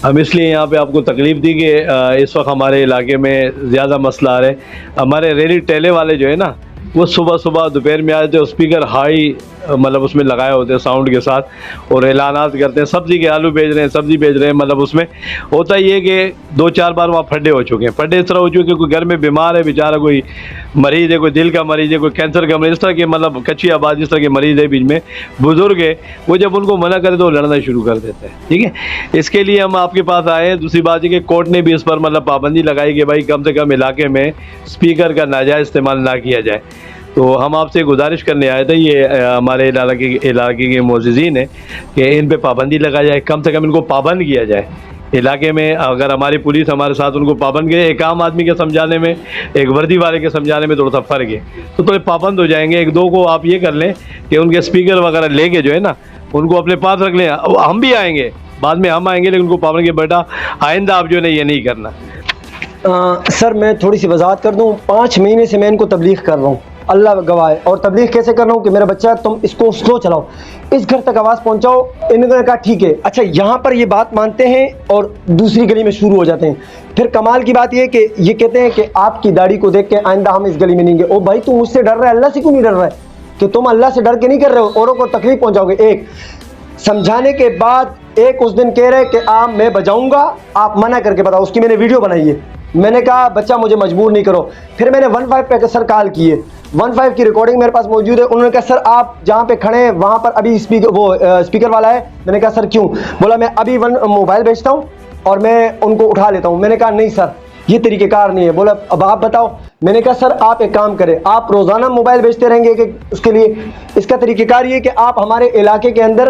ہم اس لیے یہاں پہ آپ کو تکلیف دی کہ اس وقت ہمارے علاقے میں زیادہ مسئلہ آ رہا ہے. ہمارے ریلی ٹیلے والے جو ہے نا وہ صبح صبح دوپہر میں آتے ہیں, اسپیکر ہائی مطلب اس میں لگائے ہوتے ہیں ساؤنڈ کے ساتھ, اور اعلانات کرتے ہیں سبزی کے آلو بیچ رہے ہیں, سبزی بیچ رہے ہیں. مطلب اس میں ہوتا یہ کہ 2-4 بار وہاں پھڈے ہو چکے ہیں. پھڈے اس طرح ہو چکے کہ کوئی گھر میں بیمار ہے بیچارہ, کوئی مریض ہے, کوئی دل کا مریض ہے, کوئی کینسر کا مریض, اس طرح کے مطلب کچی آباد اس طرح کے مریض ہے بیچ میں, بزرگ ہے, وہ جب ان کو منع کرے تو وہ لڑنا شروع کر دیتے ہیں. ٹھیک ہے, اس کے لیے ہم آپ کے پاس آئے ہیں. دوسری بات یہ کہ کورٹ نے بھی اس پر مطلب پابندی لگائی کہ بھائی کم سے کم علاقے میں اسپیکر کا ناجائز استعمال نہ کیا جائے. تو ہم آپ سے گزارش کرنے آئے تھے, یہ ہمارے علاقے کے معززین ہیں, کہ ان پہ پابندی لگائی جائے, کم سے کم ان کو پابند کیا جائے علاقے میں. اگر ہماری پولیس ہمارے ساتھ ان کو پابند کرے, ایک عام آدمی کے سمجھانے میں ایک وردی والے کے سمجھانے میں تھوڑا سا فرق ہے, تو تھوڑے پابند ہو جائیں گے. 1-2 کو آپ یہ کر لیں کہ ان کے اسپیکر وغیرہ لے کے جو ہے نا ان کو اپنے پاس رکھ لیں. ہم بھی آئیں گے, بعد میں ہم آئیں گے, لیکن ان کو پابند کے بیٹا آئندہ آپ جو ہے نا یہ نہیں کرنا. سر میں تھوڑی سی وضاحت کر دوں. 5 مہینے سے میں ان کو تبلیغ کر رہا ہوں, اللہ گواہ ہے. اور تبلیغ کیسے کر رہا ہوں کہ میرا بچہ تم اس کو سلو چلاؤ, اس گھر تک آواز پہنچاؤ. انہوں نے کہا ٹھیک ہے. اچھا یہاں پر یہ بات مانتے ہیں اور دوسری گلی میں شروع ہو جاتے ہیں. پھر کمال کی بات یہ کہ یہ کہتے ہیں کہ آپ کی داڑھی کو دیکھ کے آئندہ ہم اس گلی میں نہیں گے. او بھائی تم مجھ سے ڈر رہا ہے, اللہ سے کیوں نہیں ڈر رہا ہے؟ کہ تم اللہ سے ڈر کے نہیں کر رہے ہو, اوروں کو تکلیف پہنچاؤ گے. ایک سمجھانے کے بعد ایک اس دن کہہ رہے کہ آپ میں بجاؤں گا, آپ منع کر کے بتاؤ. اس کی میں نے ویڈیو بنائی ہے. میں نے کہا بچہ مجھے مجبور نہیں کرو. پھر میں نے 15 پہ سر کال کی ہے, 15 کی ریکارڈنگ میرے پاس موجود ہے. انہوں نے کہا سر آپ جہاں پہ کھڑے ہیں وہاں پر ابھی اسپیکر والا ہے. میں نے کہا سر کیوں؟ بولا میں ابھی موبائل بیچتا ہوں اور میں ان کو اٹھا لیتا ہوں. میں نے کہا نہیں سر یہ طریقہ کار نہیں ہے. بولا اب آپ بتاؤ. میں نے کہا سر آپ ایک کام کریں, آپ روزانہ موبائل بیچتے رہیں گے کہ اس کے لیے اس کا طریقہ کار یہ کہ آپ ہمارے علاقے کے اندر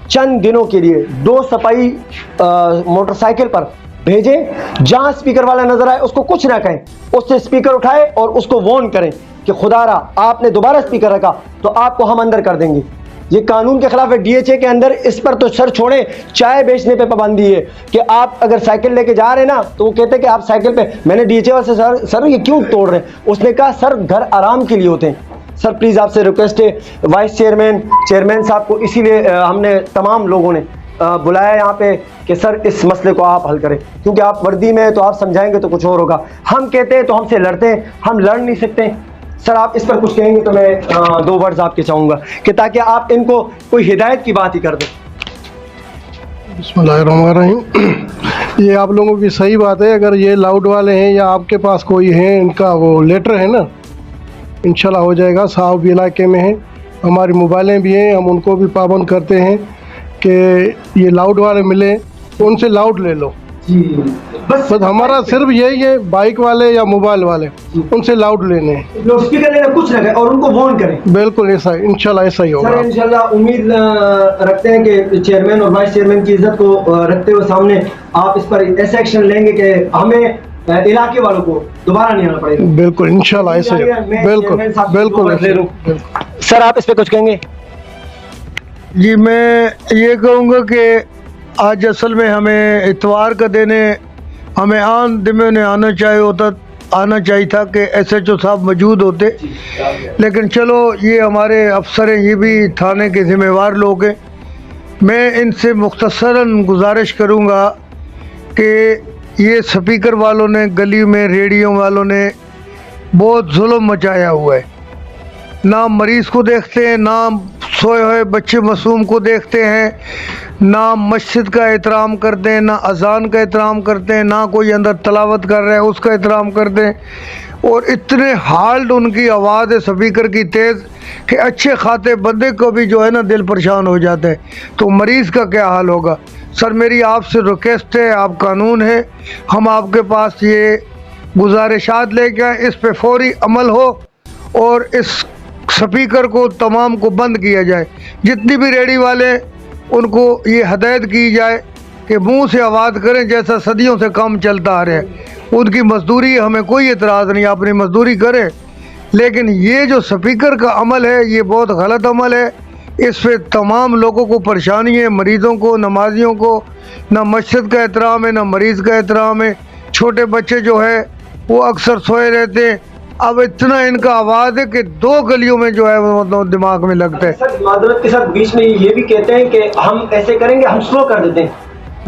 چند دنوں کے لیے 2 صفائی موٹر سائیکل پر بھیجیں, جہاں اسپیکر والا نظر آئے اس کو کچھ نہ کہیں, اس سے اسپیکر اٹھائے اور اس کو وارن کریں کہ خدا را آپ نے دوبارہ اسپیکر رکھا تو آپ کو ہم اندر کر دیں گے. یہ قانون کے خلاف ہے. ڈی ایچ اے کے اندر اس پر تو سر چھوڑیں, چائے بیچنے پہ پابندی ہے کہ آپ اگر سائیکل لے کے جا رہے ہیں نا تو وہ کہتے ہیں کہ آپ سائیکل پہ. میں نے ڈی ایچ اے والے سے سر یہ کیوں توڑ رہے ہیں؟ اس نے کہا سر گھر آرام کے لیے ہوتے ہیں. سر پلیز آپ سے ریکویسٹ ہے, وائس چیئرمین صاحب کو, اسی لیے ہم نے تمام لوگوں نے بلایا یہاں پہ کہ سر اس مسئلے کو آپ حل کریں, کیونکہ آپ وردی میں تو آپ سمجھائیں گے تو کچھ اور ہوگا. ہم کہتے ہیں تو ہم سے لڑتے ہیں, ہم لڑ نہیں سکتے. سر آپ اس پر کچھ کہیں گے تو میں 2 ورڈز آپ کے چاہوں گا کہ تاکہ آپ ان کو کوئی ہدایت کی بات ہی کر دیں. بسم اللہ الرحمن الرحیم. یہ آپ لوگوں کی صحیح بات ہے. اگر یہ لاؤڈ والے ہیں یا آپ کے پاس کوئی ہیں ان کا وہ لیٹر ہے نا, انشاءاللہ ہو جائے گا. صاحب علاقے میں ہیں, ہماری موبائلیں بھی ہیں, ہم ان کو بھی پابند کرتے ہیں کہ یہ لاؤڈ والے ملیں تو ان سے لاؤڈ لے لو. بس ہمارا صرف یہی ہے, بائک والے یا موبائل والے ان سے لاؤڈ لینے ہیں, اسپیکر لینا کچھ نہ کریں اور ان کو وارن کریں. بالکل ایسا انشاءاللہ ایسا ہی ہوگا. سر انشاءاللہ امید رکھتے ہیں کہ چیئرمین اور وائس چیئرمین کی عزت کو رکھتے ہوئے سامنے آپ اس پر ایسا ایکشن لیں گے کہ ہمیں علاقے والوں کو دوبارہ نہیں آنا پڑے گا. بالکل انشاءاللہ ایسا ہی ہوگا. بالکل. سر آپ اس پہ کچھ کہیں گے؟ جی میں یہ کہوں گا کہ آج اصل میں ہمیں اتوار کا دن ہے, ہمیں دن میں آنا چاہیے تھا کہ ایس ایچ او صاحب موجود ہوتے, لیکن چلو یہ ہمارے افسر ہیں, یہ بھی تھانے کے ذمہ وار لوگ ہیں. میں ان سے مختصراً گزارش کروں گا کہ یہ اسپیکر والوں نے, گلی میں ریڈیو والوں نے بہت ظلم مچایا ہوا ہے. نہ مریض کو دیکھتے ہیں, نہ سوئے ہوئے بچے معصوم کو دیکھتے ہیں, نہ مسجد کا احترام کرتے ہیں, نہ اذان کا احترام کرتے ہیں, نہ کوئی اندر تلاوت کر رہے ہیں اس کا احترام کرتے ہیں. اور اتنے ہالڈ ان کی آواز ہے اسپیکر کی تیز کہ اچھے خاطے بندے کو بھی جو ہے نا دل پریشان ہو جاتا ہے, تو مریض کا کیا حال ہوگا. سر میری آپ سے ریکویسٹ ہے, آپ قانون ہے, ہم آپ کے پاس یہ گزارشات لے کے آئیں, اس پہ فوری عمل ہو اور اس اسپیکر کو تمام کو بند کیا جائے. جتنی بھی ریڈی والے ان کو یہ ہدایت کی جائے کہ منہ سے آواز کریں جیسا صدیوں سے کام چلتا آ رہا ہے. ان کی مزدوری ہمیں کوئی اعتراض نہیں, اپنی مزدوری کریں, لیکن یہ جو اسپیکر کا عمل ہے یہ بہت غلط عمل ہے. اس پہ تمام لوگوں کو پریشانی ہے, مریضوں کو, نمازیوں کو. نہ مسجد کا احترام ہے, نہ مریض کا احترام ہے. چھوٹے بچے جو ہے وہ اکثر سوئے رہتے ہیں. اب اتنا ان کا آواز ہے کہ 2 گلیوں میں جو ہے وہ دماغ میں لگتا ہے. سر معذرت کے ساتھ بیچ میں یہ بھی کہتے ہیں کہ ہم ایسے کریں گے, ہم سلو کر دیتے ہیں.